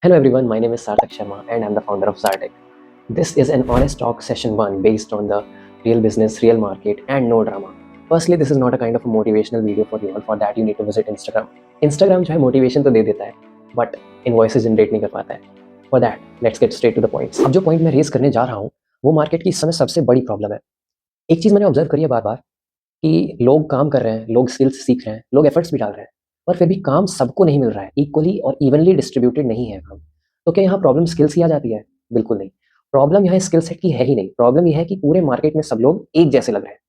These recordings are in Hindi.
Hello everyone, my name is Sarthak Sharma and I'm the founder of Zartec. This is an honest talk session 1 based on the real business, real market and no drama. Firstly, this is not a kind of a motivational video for you all. For that you need to visit Instagram. Instagram जो है motivation तो दे देता है but invoices generate नहीं कर पाता है. For that, let's get straight to the points. अब जो point मैं raise करने जा रहा हूँ वो market की इस समय सबसे बड़ी problem है. एक चीज़ मैंने observe करी है बार-बार कि लोग काम कर रहे हैं, लोग स्किल्स सीख रहे हैं, लोग एफर्ट्स भी डाल रहे हैं, पर फिर भी काम सबको नहीं मिल रहा है, इक्वली और इवनली डिस्ट्रीब्यूटेड नहीं है काम। तो क्या यहाँ प्रॉब्लम स्किल्स की आ जाती है? बिल्कुल नहीं। प्रॉब्लम यहाँ स्किल सेट की है ही नहीं, प्रॉब्लम ये है कि पूरे मार्केट में सब लोग एक जैसे लग रहे हैं।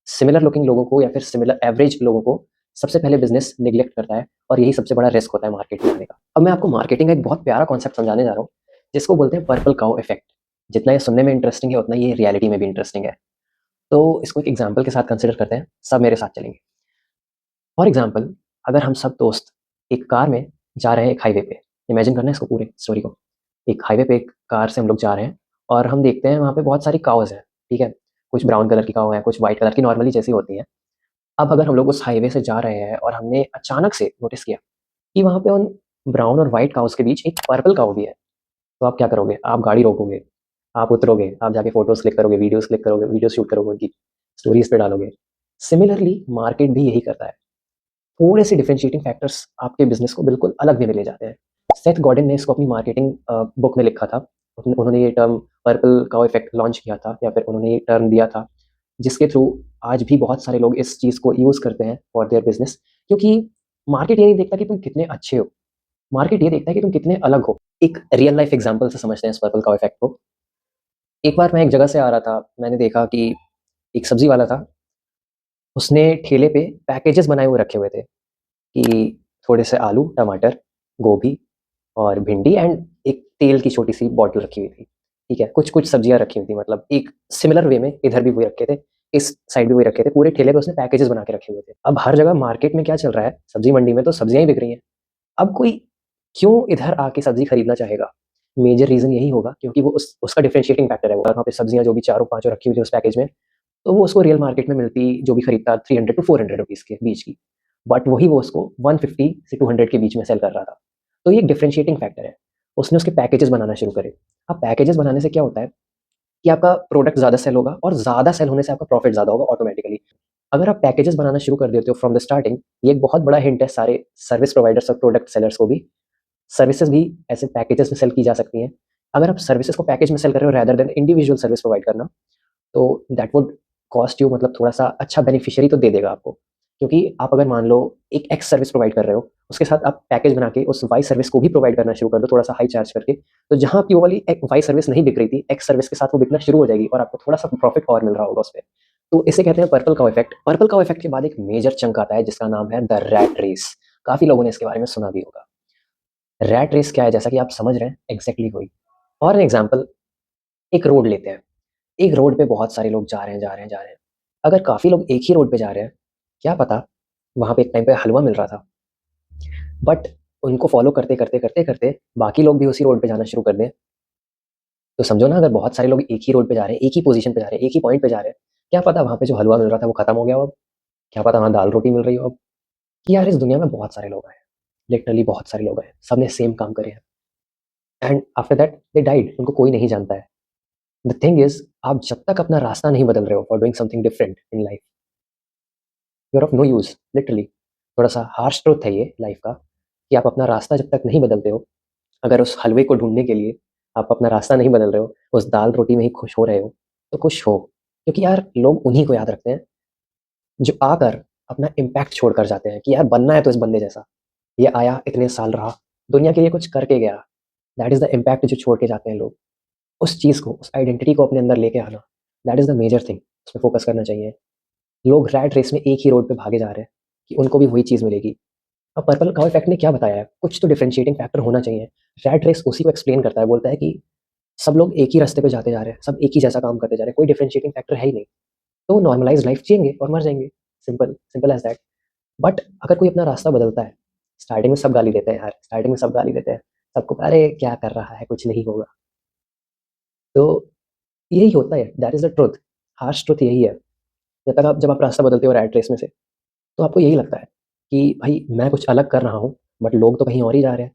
सिमिलर लुकिंग लोगों को या फिर सिमिलर एवरेज लोगों को सबसे पहले बिज़नेस नेग्लेक्ट करता है और यही सबसे बड़ा रिस्क होता है मार्केट में आने का। अब मैं आपको मार्केटिंग का एक बहुत प्यारा कॉन्सेप्ट समझाने जा रहा हूँ, जिसको बोलते हैं पर्पल काउ इफेक्ट। जितना ये सुनने में इंटरेस्टिंग है, उतना ये रियलिटी में भी इंटरेस्टिंग है। तो इसको एक एग्जाम्पल के साथ कंसिडर करते हैं, सब मेरे साथ चलेंगे। फॉर एग्जाम्पल, अगर हम सब दोस्त एक कार में जा रहे हैं एक हाईवे पे, इमेजिन करना है इसको पूरे स्टोरी को। एक हाईवे पे एक कार से हम लोग जा रहे हैं और हम देखते हैं वहाँ पे बहुत सारी काउज़ हैं, ठीक है? कुछ ब्राउन कलर की काऊ हैं, कुछ व्हाइट कलर की नॉर्मली जैसी होती हैं। अब अगर हम लोग उस हाईवे से जा रहे हैं और हमने अचानक से नोटिस किया कि वहाँ पे उन ब्राउन और व्हाइट काउज़ के बीच एक पर्पल काऊ भी है, तो आप क्या करोगे? आप गाड़ी रोकोगे, आप उतरोगे, आप जाके फ़ोटोज़ क्लिक करोगे, वीडियोज़ क्लिक करोगे, वीडियो शूट करोगे उनकी, स्टोरीज़ पे डालोगे। सिमिलरली मार्केट भी यही करता है। थोड़े से डिफरेंशिएटिंग फैक्टर्स आपके बिजनेस को बिल्कुल अलग वे में ले जाते हैं। सेथ गॉर्डन ने इसको अपनी मार्केटिंग बुक में लिखा था। उन्होंने ये term purple cow effect launch किया था या फिर उन्होंने ये टर्म दिया था, जिसके थ्रू आज भी बहुत सारे लोग इस चीज़ को यूज़ करते हैं फॉर देयर बिजनेस। क्योंकि मार्केट ये नहीं देखता कि तुम कितने अच्छे हो, मार्केट ये देखता है कि तुम कितने अलग हो। एक रियल लाइफ एग्जांपल से समझते हैं इस पर्पल काउ इफेक्ट को। एक बार मैं एक जगह से आ रहा था, मैंने देखा कि एक सब्जी वाला था, उसने ठेले पे पैकेजेस बनाए हुए रखे हुए थे कि थोड़े से आलू, टमाटर, गोभी और भिंडी एंड एक तेल की छोटी-सी बॉटल रखी हुई थी, ठीक है? कुछ-कुछ सब्जियाँ रखी हुई थी, मतलब एक सिमिलर वे में इधर भी वही रखे थे, इस साइड भी वही रखे थे, पूरे ठेले पे उसने पैकेजेस बना के रखे हुए थे। अब हर जगह मार्केट में क्या चल रहा है, सब्जी मंडी में तो सब्जियाँ ही बिक रही हैं। अब कोई क्यों इधर आके सब्जी खरीदना चाहेगा? मेजर रीज़न यही होगा क्योंकि वो उसका डिफरेंशिएटिंग फैक्टर है वो, और वहाँ पे सब्जियाँ जो भी चारों पाँचों रखी हुई थी उस पैकेज में, तो वो उसको रियल मार्केट में मिलती जो भी खरीदता 300 टू 400 रुपीज़ के बीच की। बट वही वो उसको 150 से 200 के बीच में सेल कर रहा था। तो ये एक डिफरेंशिएटिंग फैक्टर है। उसने उसके पैकेजेस बनाना शुरू करे। अब पैकेजेस बनाने से क्या होता है कि आपका प्रोडक्ट ज़्यादा सेल होगा और ज़्यादा सेल होने से आपका प्रॉफिट ज़्यादा होगा ऑटोमैटिकली। अगर आप पैकेजेस बनाना शुरू कर देते हो फ्रॉम द स्टार्टिंग, ये एक बहुत बड़ा हिंट है सारे सर्विस प्रोवाइडर्स और प्रोडक्ट सेलर्स को भी। सर्विसेज़ भी ऐसे पैकेजेस में सेल की जा सकती हैं। अगर आप सर्विसेज़ को पैकेज में सेल कर रहे हो rather than individual service provide करना, तो दैट वुड कॉस्ट यू, मतलब थोड़ा-सा अच्छा बेनिफिशियरी तो दे देगा आपको। क्योंकि आप अगर मान लो एक एक्स सर्विस प्रोवाइड कर रहे हो, उसके साथ आप पैकेज बना के उस वाई सर्विस को भी प्रोवाइड करना शुरू कर दो थोड़ा-सा हाई चार्ज करके, तो जहाँ आपकी वो वाली एक वाई सर्विस नहीं बिक रही थी, एक्स सर्विस के साथ वो बिकना शुरू हो जाएगी और आपको थोड़ा-सा प्रॉफिट और मिल रहा होगा उसपे। तो इसे कहते हैं purple cow effect. Purple cow effect के बाद एक मेजर चंक आता है जिसका नाम है द रैट रेस। काफ़ी लोगों ने इसके बारे में सुना भी होगा। रैट रेस क्या है, जैसा कि आप समझ रहे हैं, एग्ज़ैक्टली वही। फॉर एन एग्ज़ाम्पल, एक रोड लेते हैं। एक रोड पे बहुत सारे लोग जा रहे हैं, जा रहे हैं, जा रहे हैं। अगर काफ़ी लोग एक ही रोड पे जा रहे हैं, क्या पता वहाँ पे एक टाइम पे हलवा मिल रहा था। बट उनको फ़ॉलो करते, करते, करते, करते बाकी लोग भी उसी रोड पे जाना शुरू कर दें, तो समझो ना, अगर बहुत सारे लोग एक ही रोड पे जा रहे हैं, एक ही पोज़ीशन पे जा रहे हैं, एक ही पॉइंट पे जा रहे हैं, क्या पता वहाँ पे जो हलवा मिल रहा था वो खत्म हो गया हो अब। क्या पता वहाँ दाल-रोटी मिल रही हो अब। कि यार इस दुनिया में बहुत सारे लोग हैं, लिटरली बहुत सारे लोग हैं, सबने सेम काम करे हैं and after that they died, उनको कोई नहीं जानता है। द थिंग इज़, आप जब तक अपना रास्ता नहीं बदल रहे हो for doing something different in life, you are of no use literally. थोड़ा-सा हार्श ट्रुथ है ये लाइफ का, कि आप अपना रास्ता जब तक नहीं बदलते हो, अगर उस हलवे को ढूँढने के लिए आप अपना रास्ता नहीं बदल रहे हो, उस दाल-रोटी में ही खुश हो रहे हो, तो खुश हो। क्योंकि यार लोग उन्हीं को याद रखते हैं, जो आकर अपना इम्पैक्ट छोड़कर जाते हैं कि यार बनना है तो इस बंदे जैसा। ये आया, इतने साल रहा, दुनिया के लिए कुछ करके गया। दैट इज़ द इम्पैक्ट जो छोड़ के जाते हैं लोग। उस चीज़ को, उस आइडेंटिटी को अपने अंदर लेके आना, that is the major thing, उसपे फ़ोकस करना चाहिए। लोग रैट रेस में एक ही रोड पे भागे जा रहे हैं कि उनको भी वही चीज़ मिलेगी। अब पर्पल काउ इफेक्ट ने क्या बताया है? कुछ तो डिफरेंशिएटिंग फैक्टर होना चाहिए। रैट रेस उसी को एक्सप्लेन करता है, बोलता है कि सब लोग एक ही रास्ते पे जाते जा रहे हैं, सब एक ही जैसा काम करते जा रहे हैं, कोई डिफरेंशिएटिंग फैक्टर है ही नहीं। तो नॉर्मलाइज़्ड लाइफ़ जिएँगे और मर जाएँगे। Simple, simple as that. But अगर कोई अपना रास्ता बदलता है, स्टार्टिंग में सब गाली देते हैं यार, स्टार्टिंग में सब गाली देते हैं। सबको अरे क्या कर रहा है, कुछ नहीं होगा। तो यही होता है, that is the truth, harsh truth यही है। जब आप रास्ता बदलते हो रैट रेस में से, तो आपको यही लगता है कि भाई मैं कुछ अलग कर रहा हूँ, बट लोग तो कहीं और ही जा रहे हैं।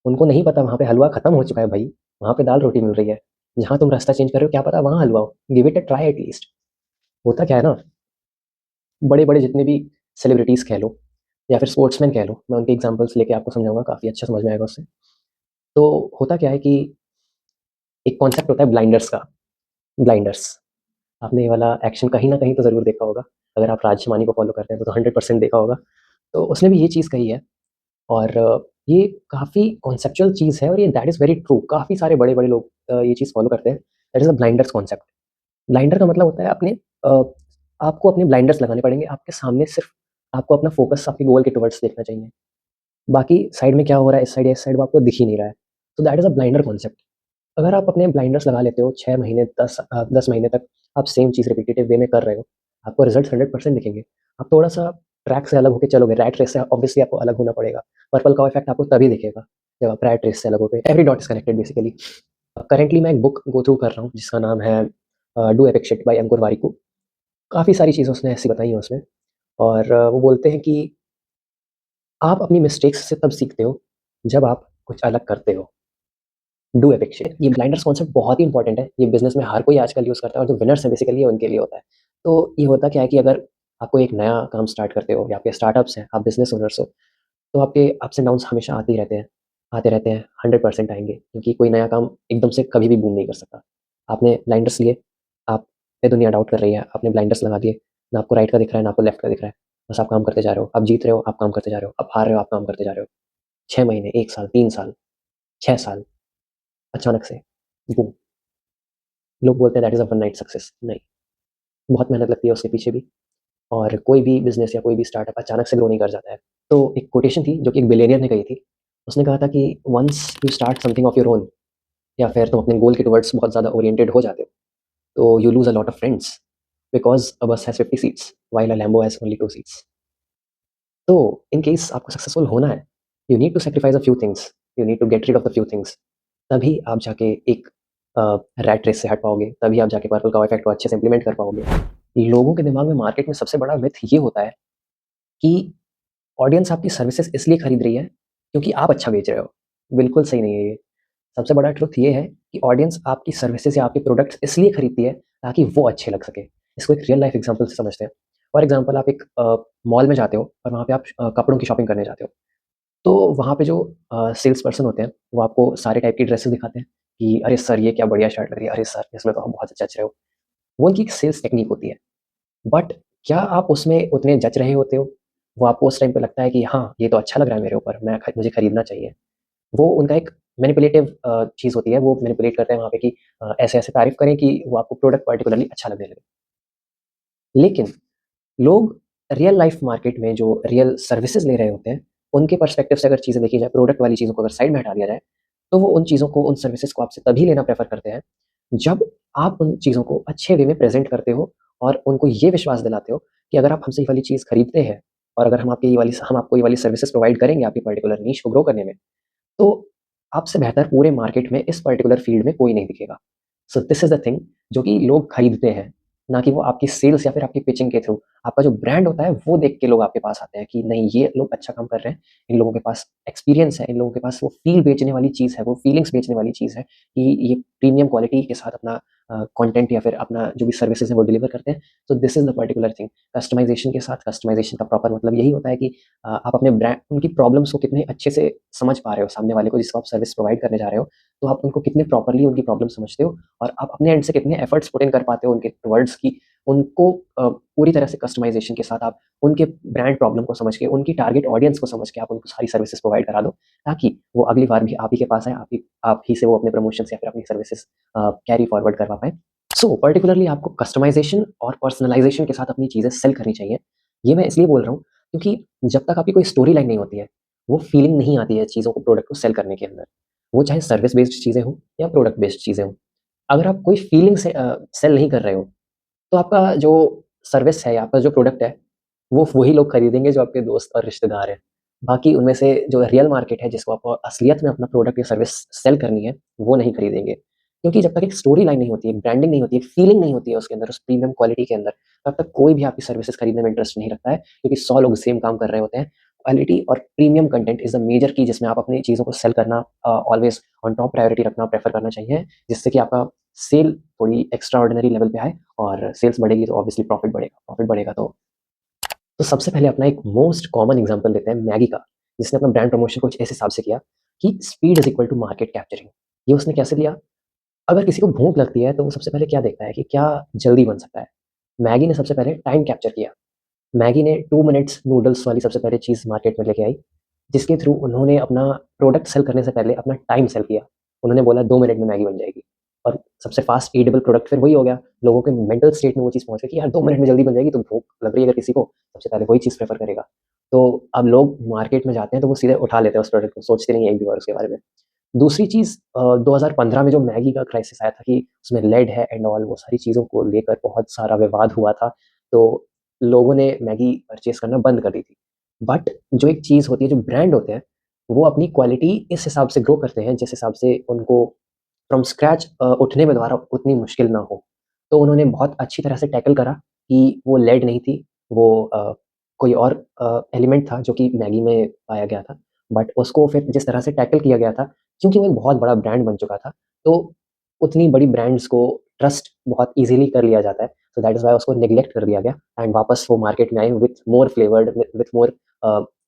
उनको नहीं पता वहाँ पे हलवा खत्म हो चुका है भाई, वहाँ पे दाल रोटी मिल रही है। जहाँ तुम रास्ता चेंज कर रहे हो क्या पता वहाँ हलवा हो, give it a try at least. होता क्या है ना, बड़े-बड़े जितने भी सेलिब्रिटीज़ कह लो या फिर स्पोर्ट्समैन कह लो, मैं उनके एग्ज़ाम्पल्स लेके आपको समझाऊँगा, काफ़ी अच्छा समझ में आएगा उससे। तो होता क्या है कि एक कॉन्सेप्ट होता है ब्लाइंडर्स का, ब्लाइंडर्स। आपने ये वाला एक्शन कहीं न कहीं तो ज़रूर देखा होगा। अगर आप राज शमानी को फ़ॉलो करते हैं तो 100% देखा होगा। तो उसने भी ये चीज़ कही है और ये काफ़ी कॉन्सेप्चुअल चीज़ है और ये दैट इज़ वेरी ट्रू। काफ़ी सारे बड़े-बड़े लोग ये चीज़ फ़ॉलो करते हैं। That is a blinders concept. Blinder का मतलब होता है अ, आपको अपने ब्लाइंडर्स लगाने पड़ेंगे। आपके सामने सिर्फ़ आपको अपना फ़ोकस आपके गोल के टुवर्ड्स देखना चाहिए। बाकी साइड में क्या हो रहा है, इस साइड या इस साइड वो आपको दिख ही नहीं रहा है। तो that is a blinder concept. अगर आप अपने ब्लाइंडर्स लगा लेते हो 6 महीने 10 महीने तक आप सेम चीज़ रिपिटेटिव वे में कर रहे हो, आपको रिज़ल्ट्स 100% दिखेंगे। आप थोड़ा-सा ट्रैक से अलग होके चलोगे, रैट रेस से ऑब्वियसली आपको अलग होना पड़ेगा। पर्पल काऊ इफ़ेक्ट आपको तभी दिखेगा, जब आप रैट रेस से अलग होगे। Every dot is connected basically. Currently मैं एक बुक गो थ्रू कर रहा हूँ जिसका नाम है डू एपिक शिट बाय अंकुर वारिकू। काफ़ी सारी चीज़ें उसने ऐसी बताई हैं उसमें और वो बोलते हैं कि आप अपनी मिस्टेक्स से तब सीखते हो, जब आप कुछ अलग करते हो। Do epic shit. ये ब्लाइंडर्स कॉन्सेप्ट बहुत ही इंपॉर्टेंट है। ये बिज़नेस में हर कोई आजकल यूज़ करता है और जो विनर्स हैं बेसिकली ये उनके लिए होता है। तो ये होता क्या है कि अगर आप कोई एक नया काम स्टार्ट करते हो या आपके स्टार्टअप्स हैं, आप बिज़नेस ओनर्स हो, तो आपके अप्स एंड डाउन्स हमेशा आते ही रहते हैं, आते रहते हैं, 100% आएँगे क्योंकि कोई नया काम एकदम से कभी भी बूम नहीं कर सकता। आपने ब्लाइंडर्स लिए, आप पे दुनिया डाउट कर रही है, आपने ब्लाइंडर्स लगा दिए, ना आपको राइट का दिख रहा है, ना आपको लेफ्ट का दिख रहा है। बस आप काम करते जा रहे हो, आप जीत रहे हो, आप काम करते जा रहे हो, आप हार रहे हो, आप काम करते जा रहे हो। 6 महीने, 1 साल, 3 साल, 6 साल, अचानक से बूम! लोग बोलते हैं that is a one night success. नहीं, बहुत मेहनत लगती है उसके पीछे भी और कोई भी बिज़नेस या कोई भी स्टार्टअप अचानक से ग्रो नहीं कर जाता है। तो एक कोटेशन थी जो कि एक बिलियनियर ने कही थी। उसने कहा था कि once you start something of your own या फिर तुम अपने गोल के टुवर्ड्स बहुत ज़्यादा ओरिएंटेड हो जाते हो, तो you lose a lot of friends because a bus has 50 seats while a lambo has only 2 seats. तो इन केस आपको सक्सेसफुल होना है, you need to sacrifice a few things, you need to get rid of the few things. तभी आप जाके एक रैट रेस से हट पाओगे, तभी आप जाके पर्पल काऊ इफेक्ट को अच्छे से इम्प्लीमेंट कर पाओगे। लोगों के दिमाग में मार्केट में सबसे बड़ा मिथ ये होता है कि ऑडियंस आपकी सर्विसेज़ इसलिए खरीद रही है क्योंकि आप अच्छा बेच रहे हो। बिल्कुल सही नहीं है ये। सबसे बड़ा ट्रुथ ये है कि ऑडियंस आपकी सर्विसेज़ या आपके प्रोडक्ट्स इसलिए खरीदती है ताकि वो अच्छे लग सकें। इसको एक रियल लाइफ़ एग्ज़ाम्पल से समझते हैं। फॉर एग्ज़ाम्पल आप एक मॉल में जाते हो और वहाँ पे आप कपड़ों की शॉपिंग करने जाते हो। तो वहाँ पे जो सेल्स पर्सन होते हैं, वो आपको सारे टाइप की ड्रेसेस दिखाते हैं कि अरे सर ये क्या बढ़िया शर्ट लग रही है, अरे सर इसमें तो आप बहुत अच्छे जच रहे हो। वो उनकी एक सेल्स टेक्नीक होती है। बट क्या आप उसमें उतने जच रहे होते हो? वो आपको उस टाइम पे लगता है कि हाँ, ये तो अच्छा लग रहा है मेरे ऊपर, मुझे खरीदना चाहिए। वो उनका एक मैनिपुलेटिव चीज़ होती है, वो मैनिपुलेट करते हैं वहाँ पे कि ऐसे-ऐसे तारीफ़ करें कि वो आपको प्रोडक्ट पार्टिकुलरली अच्छा लगने लगे। लेकिन लोग रियल लाइफ़ मार्केट में जो रियल सर्विसेज़ ले रहे होते हैं, उनके पर्सपेक्टिव से अगर चीज़ें देखी जाए, प्रोडक्ट वाली चीज़ों को अगर साइड में हटा दिया जाए, तो वो उन चीज़ों को, उन सर्विसेज़ को आपसे तभी लेना प्रेफ़र करते हैं, जब आप उन चीज़ों को अच्छे वे में प्रेज़ेंट करते हो और उनको ये विश्वास दिलाते हो कि अगर आप हमसे ये वाली चीज़ खरीदते हैं और अगर हम आपको ये वाली सर्विसेज़ प्रोवाइड करेंगे आपकी पर्टिकुलर नीश को ग्रो करने में, तो आपसे बेहतर पूरे मार्केट में इस पर्टिकुलर फ़ील्ड में कोई नहीं दिखेगा। So this is the thing जो कि लोग खरीदते हैं, ना कि वो आपकी सेल्स या फिर आपकी पिचिंग के थ्रू। आपका जो ब्रांड होता है वो देख के लोग आपके पास आते हैं कि नहीं ये लोग अच्छा काम कर रहे हैं, इन लोगों के पास एक्सपीरियंस है, इन लोगों के पास वो फ़ील बेचने वाली चीज़ है, वो फीलिंग्स बेचने वाली चीज़ है कि ये प्रीमियम क्वालिटी के साथ अपना कंटेंट या फिर अपना जो भी सर्विसेज़ है वो डिलीवर करते हैं। So this is the particular thing. Customisation के साथ, कस्टमाइज़ेशन का प्रॉपर मतलब यही होता है कि आप अपने ब्रांड उनकी प्रॉब्लम्स को कितने अच्छे से समझ पा रहे हो सामने वाले को जिसको आप सर्विस प्रोवाइड करने जा रहे हो, तो आप उनको कितने प्रॉपर्ली उनकी प्रॉब्लम समझते हो और आप अपने एंड से कितने एफर्ट्स पुट इन कर पाते हो उनके टुवर्ड्स कि उनको पूरी तरह से कस्टमाइज़ेशन के साथ आप उनके ब्रांड प्रॉब्लम को समझ के, उनकी टारगेट ऑडियंस को समझ के आप उनको सारी सर्विसेज़ प्रोवाइड करा दो, ताकि वो अगली बार भी आप ही के पास आएँ, आप ही से वो अपने प्रमोशंस या फिर अपनी सर्विसेज़ कैरी फॉरवर्ड करवा पाएँ। सो पर्टिकुलरली आपको कस्टमाइज़ेशन और पर्सनलाइज़ेशन के साथ अपनी चीज़ें सेल करनी चाहिए। ये मैं इसलिए बोल रहा हूँ क्योंकि जब तक आपकी कोई स्टोरी लाइन नहीं होती है, वो फीलिंग नहीं आती है चीज़ों को, प्रोडक्ट को सेल करने के अंदर। वो चाहे सर्विस बेस्ड चीज़ें हों या प्रोडक्ट बेस्ड चीज़ें हों। अगर आप कोई फीलिंग से सेल नहीं कर रहे हो, तो आपका जो सर्विस है या आपका जो प्रोडक्ट है, वो वही लोग खरीदेंगे जो आपके दोस्त और रिश्तेदार हैं। बाकी उनमें से जो रियल मार्केट है जिसको आपको असलियत में अपना प्रोडक्ट या सर्विस सेल करनी है, वो नहीं खरीदेंगे। क्योंकि जब तक एक स्टोरी लाइन नहीं होती है, एक ब्रांडिंग नहीं होती है, एक फीलिंग नहीं होती है उसके अंदर, उस प्रीमियम क्वालिटी के अंदर, तब तक कोई भी आपकी सर्विसेज़ खरीदने में इंटरेस्ट नहीं रखता है क्योंकि 100 लोग सेम काम कर रहे होते हैं। क्वालिटी और premium content is the major key, जिसमें आप अपनी चीज़ों को सेल करना ऑलवेज़ ऑन टॉप प्रायोरिटी रखना प्रेफ़र करना चाहिए, जिससे कि आपका सेल थोड़ी एक्स्ट्रा ऑर्डिनरी लेवल पे आए और सेल्स बढ़ेगी तो ऑब्वियसली प्रॉफ़िट बढ़ेगा तो सबसे पहले अपना एक मोस्ट कॉमन एग्ज़ाम्पल लेते हैं मैगी का, जिसने अपना ब्रांड प्रमोशन कुछ इस हिसाब से किया कि speed is equal to market capturing. ये उसने कैसे लिया? अगर किसी को भूख लगती है तो वो सबसे पहले क्या देखता है कि क्या जल्दी बन सकता है? मैगी ने सबसे पहले टाइम कैप्चर किया। मैगी ने 2 मिनट्स नूडल्स वाली सबसे पहले चीज़ मार्केट में लेके आई, जिसके थ्रू उन्होंने अपना प्रोडक्ट सेल करने से पहले अपना टाइम सेल किया। उन्होंने बोला 2 मिनट में मैगी बन जाएगी और सबसे फास्ट ईटेबल प्रोडक्ट फिर वही हो गया। लोगों के मेंटल स्टेट में वो चीज़ पहुँच गई कि यार 2 मिनट में जल्दी बन जाएगी, तो भूख लग रही है अगर किसी को, सबसे पहले वही चीज़ प्रेफ़र करेगा। तो अब लोग मार्केट में जाते हैं तो वो सीधे उठा लेते हैं उस प्रोडक्ट को, सोचते नहीं हैं एक भी बार उसके बारे में। दूसरी चीज़ 2015 में जो मैगी का क्राइसिस आया था कि उसमें लेड है एंड ऑल, वो सारी चीज़ों को लेकर बहुत सारा विवाद हुआ था। तो लोगों ने मैगी परचेज़ करना बंद कर दी थी। बट जो एक चीज़ होती है, जो ब्रांड होते हैं, वो अपनी क्वालिटी इस हिसाब से ग्रो करते हैं, जिस हिसाब से उनको फ्रॉम स्क्रैच उठने में दोबारा उतनी मुश्किल ना हो। तो उन्होंने बहुत अच्छी तरह से टैकल करा कि वो लेड नहीं थी, वो कोई और एलिमेंट था जो कि मैगी में पाया गया था। बट उसको फिर जिस तरह से टैकल किया गया था, क्योंकि वो एक बहुत बड़ा ब्रांड बन चुका था, तो उतनी बड़ी ब्रांड्स को ट्रस्ट बहुत ईज़िली कर लिया जाता है। सो दैट इज़ व्हाई उसको नेग्लेक्ट कर दिया गया एंड वापस वो मार्केट में आए with more flavoured, with more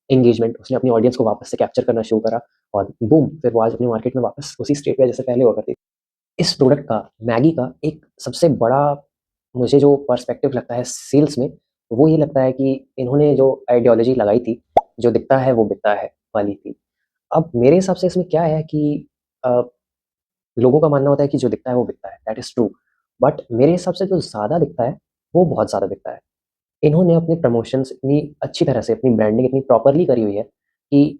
engagement. उसने अपनी ऑडियंस को वापस से कैप्चर करना शुरू करा और बूम! फिर वो आज अपनी मार्केट में वापस उसी स्टेट पे जैसे पहले हुआ करती थी। इस प्रोडक्ट का, मैगी का एक सबसे बड़ा मुझे जो पर्सपेक्टिव लगता है सेल्स में, वो ये लगता है कि इन्होंने जो आइडियोलॉजी लगाई थी, जो दिखता है वो बिकता है वाली थी। अब मेरे हिसाब से इसमें क्या है कि अ, लोगों का मानना होता है कि जो दिखता है वो बिकता है, दैट इज़ ट्रू। बट मेरे हिसाब से जो ज़्यादा दिखता है, वो बहुत ज़्यादा बिकता है। इन्होंने अपने प्रमोशंस इतनी अच्छी तरह से, अपनी ब्रांडिंग इतनी प्रॉपर्ली करी हुई है कि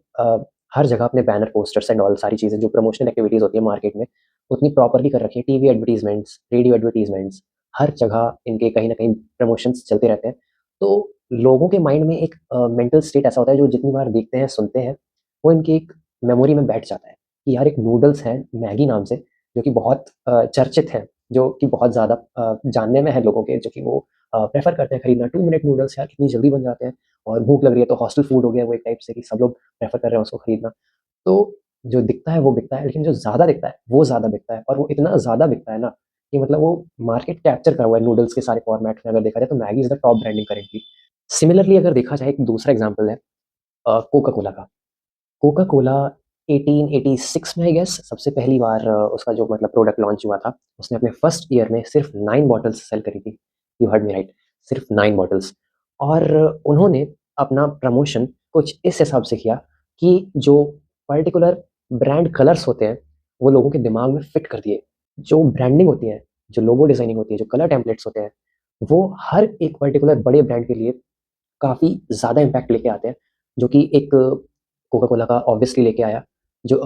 हर जगह अपने बैनर, पोस्टर्स एंड ऑल सारी चीज़ें जो प्रमोशनल एक्टिविटीज़ होती है मार्केट में, उतनी प्रॉपर्ली कर रखी है। टीवी एडवर्टाइज़मेंट्स, रेडियो एडवर्टाइज़मेंट्स, हर जगह इनके कहीं न कहीं प्रमोशंस चलते रहते हैं। तो लोगों के माइंड में एक मेंटल स्टेट ऐसा होता है, जो जितनी बार देखते हैं, सुनते हैं, वो इनकी एक मेमोरी में बैठ जाता है कि यार एक नूडल्स है मैगी नाम से, जो कि बहुत चर्चित है, जो कि बहुत ज़्यादा जानने में है लोगों के, जो कि वो प्रेफ़र करते हैं खरीदना। 2 मिनट नूडल्स यार कितनी जल्दी बन जाते हैं और भूख लग रही है तो हॉस्टल फूड हो गया वो एक टाइप से, कि सब लोग प्रेफ़र कर रहे हैं उसको खरीदना। तो जो दिखता है वो बिकता है, लेकिन जो ज़्यादा दिखता है वो ज़्यादा बिकता है, और वो इतना ज़्यादा बिकता है ना कि मतलब वो मार्केट कैप्चर करा हुआ है नूडल्स के सारे फॉर्मेट में। अगर देखा जाए तो Maggi is the top branding currently. Similarly अगर देखा जाए, एक दूसरा एग्ज़ाम्पल है कोका कोला का। कोका कोला 1886 में आई गेस सबसे पहली बार उसका जो मतलब प्रोडक्ट लॉन्च हुआ था। उसने अपने फर्स्ट ईयर में सिर्फ़ 9 बॉटल्स सेल करी थी। यू हर्ड मी राइट, सिर्फ़ 9 बॉटल्स। और उन्होंने अपना प्रमोशन कुछ इस हिसाब से किया कि जो पर्टिकुलर ब्रांड कलर्स होते हैं, वो लोगों के दिमाग में फिट कर दिए। जो ब्रांडिंग होती है, जो लोगो डिज़ाइनिंग होती है, जो कलर टेम्पलेट्स होते हैं, वो हर एक पर्टिकुलर बड़े ब्रांड के लिए काफ़ी ज़्यादा इम्पैक्ट लेके आते हैं, जो कि एक कोका कोला का ऑब्वियसली लेके आया। जो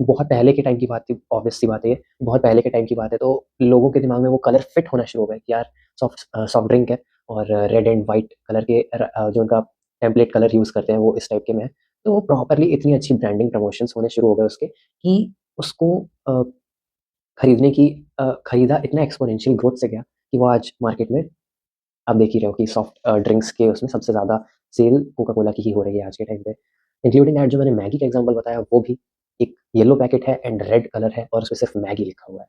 बहुत पहले के टाइम की बात थी, ऑब्वियस सी बात है ये, बहुत पहले के टाइम की बात है, तो लोगों के दिमाग में वो कलर फिट होना शुरू हो गए कि यार सॉफ्ट ड्रिंक है और रेड एंड व्हाइट कलर के जो उनका टेम्पलेट कलर यूज़ करते हैं वो इस टाइप के में है। तो वो प्रॉपर्ली इतनी अच्छी ब्रांडिंग प्रमोशंस होने शुरू हो गए उसके कि उसको अ, खरीदने की खरीदा इतना एक्स्पोनेंशियल ग्रोथ से गया कि वो आज मार्केट में आप देख ही रहे हो कि सॉफ्ट ड्रिंक्स के उसमें सबसे ज़्यादा सेल कोका कोला की ही हो रही है आज के टाइम पे। इंक्लूडिंग दैट जो मैंने मैगी का एग्ज़ाम्पल बताया, वो भी एक येलो पैकेट है एंड रेड कलर है और उसमें सिर्फ़ मैगी लिखा हुआ है।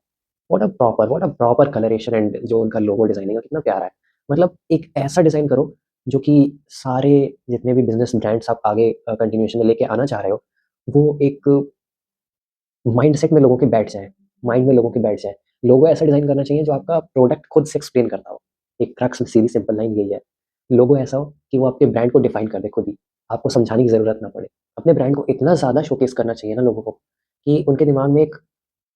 What a proper colouration, and जो उनका लोगो डिज़ाइनिंग है कितना प्यारा है। मतलब एक ऐसा डिज़ाइन करो जो कि सारे जितने भी बिज़नेस ब्रांड्स आप आगे कंटिन्यूएशन में लेके आना चाह रहे हो, वो एक माइंडसेट में लोगों के बैठ जाए, माइंड में लोगों के बैठ जाए। लोगो ऐसा डिज़ाइन करना चाहिए जो आपका प्रोडक्ट खुद से एक्सप्लेन करता हो। एक क्रक्स सीधी सिंपल लाइन यही है। लोगो ऐसा हो कि वो आपके ब्रांड को डिफाइन कर दे खुद ही, आपको समझाने की ज़रूरत ना पड़े। अपने ब्रांड को इतना ज़्यादा शोकेस करना चाहिए ना लोगों को, कि उनके दिमाग में एक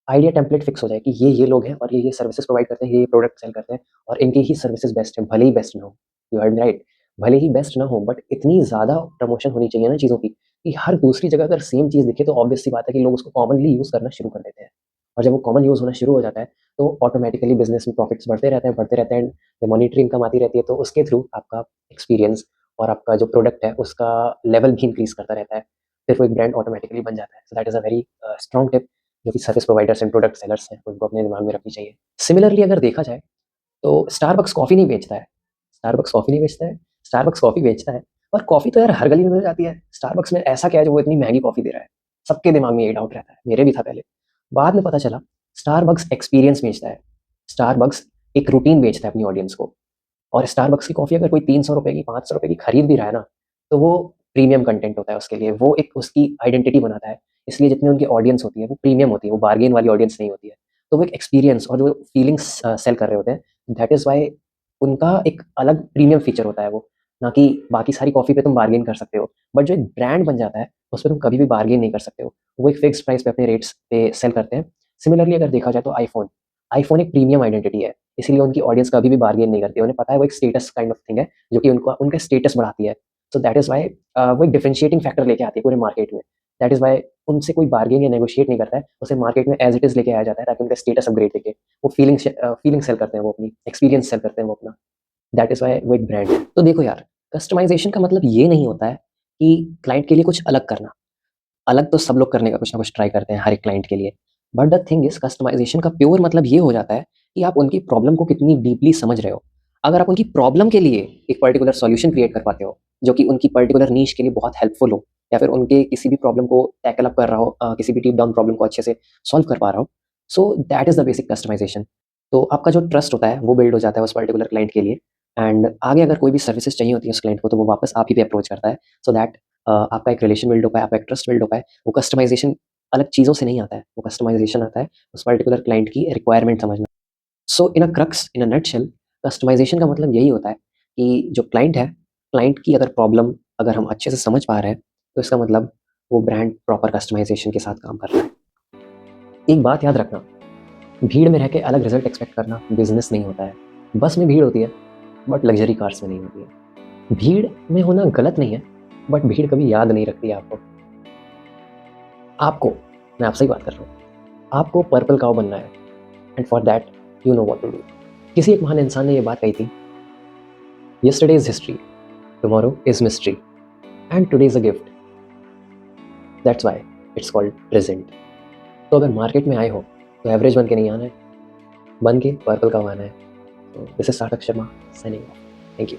आइडिया टेम्पलेट फिक्स हो जाए कि ये लोग हैं और ये सर्विसेज़ प्रोवाइड करते हैं, ये प्रोडक्ट सेल करते हैं और इनकी ही सर्विसेज़ बेस्ट हैं, भले ही बेस्ट ना हो। यू हर्ड मी राइट, भले ही बेस्ट ना हो, बट इतनी ज़्यादा प्रमोशन होनी चाहिए ना चीज़ों की, कि हर दूसरी जगह अगर सेम चीज़ दिखे तो ऑब्वियस सी बात है कि लोग उसको कॉमनली यूज़ करना शुरू कर देते हैं। और जब वो कॉमन यूज़ होना शुरू हो जाता है, तो ऑटोमैटिकली बिज़नेस में प्रॉफिट्स बढ़ते रहते हैं, जब मॉनेटरी इनकम आती रहती है, तो उसके थ्रू आपका एक्सपीरियंस और आपका जो प्रोडक्ट है उसका लेवल भी इंक्रीज़ करता रहता है। फिर वो एक ब्रांड ऑटोमैटिकली बन जाता है। So that is a very strong tip, जो कि service providers and product sellers हैं, उनको अपने दिमाग में रखनी चाहिए। सिमिलरली अगर देखा जाए, तो स्टारबक्स कॉफ़ी नहीं बेचता है, स्टारबक्स कॉफ़ी नहीं बेचता है, स्टारबक्स कॉफ़ी बेचता है और कॉफ़ी तो यार हर गली में मिल जाती है, स्टारबक्स में ऐसा क्या है जो वो इतनी महंगी कॉफ़ी दे रहा है? सबके दिमाग में यही डाउट रहता है, मेरे भी था पहले। बाद में पता चला स्टारबक्स एक्सपीरियंस बेचता है, स्टारबक्स एक रूटीन बेचता है अपनी ऑडियंस को। और स्टारबक्स की कॉफ़ी अगर कोई 300 रुपए की, 500 रुपए की खरीद भी रहा है ना, तो वो प्रीमियम कंटेंट होता है उसके लिए, वो एक उसकी आइडेंटिटी बनाता है। इसलिए जितनी उनकी ऑडियंस होती है वो प्रीमियम होती है, वो बार्गेन वाली ऑडियंस नहीं होती है। तो वो एक एक्सपीरियंस और जो फीलिंग्स सेल कर रहे होते हैं, दैट इज़ व्हाई उनका एक अलग प्रीमियम फीचर होता है वो, ना कि बाकी सारी कॉफ़ी पे तुम बार्गेन कर सकते हो। बट जो एक ब्रांड बन जाता है, उसपे तुम कभी भी बार्गेन नहीं कर सकते हो। वो एक फिक्स्ड प्राइस पे अपने रेट्स पे सेल करते हैं। सिमिलरली अगर देखा जाए तो आईफ़ोन, आईफ़ोन एक प्रीमियम आइडेंटिटी है, इसीलिए उनकी ऑडियंस कभी भी बार्गेन नहीं करती है। उन्हें पता है वो एक स्टेटस काइंड ऑफ थिंग है, जो कि उनका उनका स्टेटस बढ़ाती है। सो दैट इज़ व्हाई वो एक डिफरेंशिएटिंग फैक्टर लेके आती है पूरे मार्केट में। दैट इज़ व्हाई उनसे कोई बार्गेन या नेगोशिएट नहीं करता है, उसे मार्केट में एज़ इट इज़ लेके आया जाता है ताकि उनका स्टेटस अपग्रेड दिखे। वो फीलिंग सेल करते हैं वो अपनी, एक्सपीरियंस सेल करते हैं वो अपना। दैट इज़ व्हाई वो एक ब्रांड है। तो देखो यार, कस्टमाइज़ेशन का मतलब ये नहीं होता है कि क्लाइंट के लिए कुछ अलग करना। अलग तो सब लोग करने का कुछ ना कुछ ट्राई करते हैं हर एक क्लाइंट के लिए। But the thing is customisation का प्योर मतलब ये हो जाता है कि आप उनकी प्रॉब्लम को कितनी डीपली समझ रहे हो। अगर आप उनकी प्रॉब्लम के लिए एक पर्टिकुलर सॉल्यूशन क्रिएट कर पाते हो, जो कि उनकी पर्टिकुलर नीश के लिए बहुत हेल्पफुल हो, या फिर उनके किसी भी प्रॉब्लम को टैकल अप कर रहा हो, किसी भी डीप डाउन प्रॉब्लम को अच्छे से सॉल्व कर पा रहा हो, so that is the basic customisation. तो आपका जो ट्रस्ट होता है वो बिल्ड हो जाता है उस पर्टिकुलर क्लाइंट के लिए, एंड आगे अगर कोई भी सर्विसेज़ चाहिए होती है उस क्लाइंट को, तो वो वापस आप ही पे अप्रोच करता है, सो दैट आपका एक रिलेशन बिल्ड हो पाए, आपका एक ट्रस्ट बिल्ड हो पाए। वो कस्टमाइज़ेशन अलग चीज़ों से नहीं आता है, वो कस्टमाइज़ेशन आता है उस पर्टिकुलर क्लाइंट की रिक्वायरमेंट समझना। So in a crux, in a nutshell, customization का मतलब यही होता है कि जो क्लाइंट है, क्लाइंट की अगर प्रॉब्लम अगर हम अच्छे से समझ पा रहे हैं, तो इसका मतलब वो ब्रांड प्रॉपर कस्टमाइज़ेशन के साथ काम कर रहा है। एक बात याद रखना, भीड़ में रह के अलग रिज़ल्ट एक्सपेक्ट करना बिज़नेस नहीं होता है। बस में भीड़ होती है, बट लग्ज़री कार्स में नहीं होती है। भीड़ में होना गलत नहीं है, बट भीड़ कभी याद नहीं रखती है आपको। आपको, मैं आपसे ही बात कर रहा हूँ, आपको पर्पल काऊ बनना है, and for that you know what to do. किसी एक महान इंसान ने ये बात कही थी, yesterday is history, tomorrow is mystery, and today is a gift, that's why it's called present. तो अगर मार्केट में आए हो तो एवरेज बन के नहीं आना है, बन के पर्पल काऊ आना है। तो दिस इज सार्थक Sharma signing off. Thank you.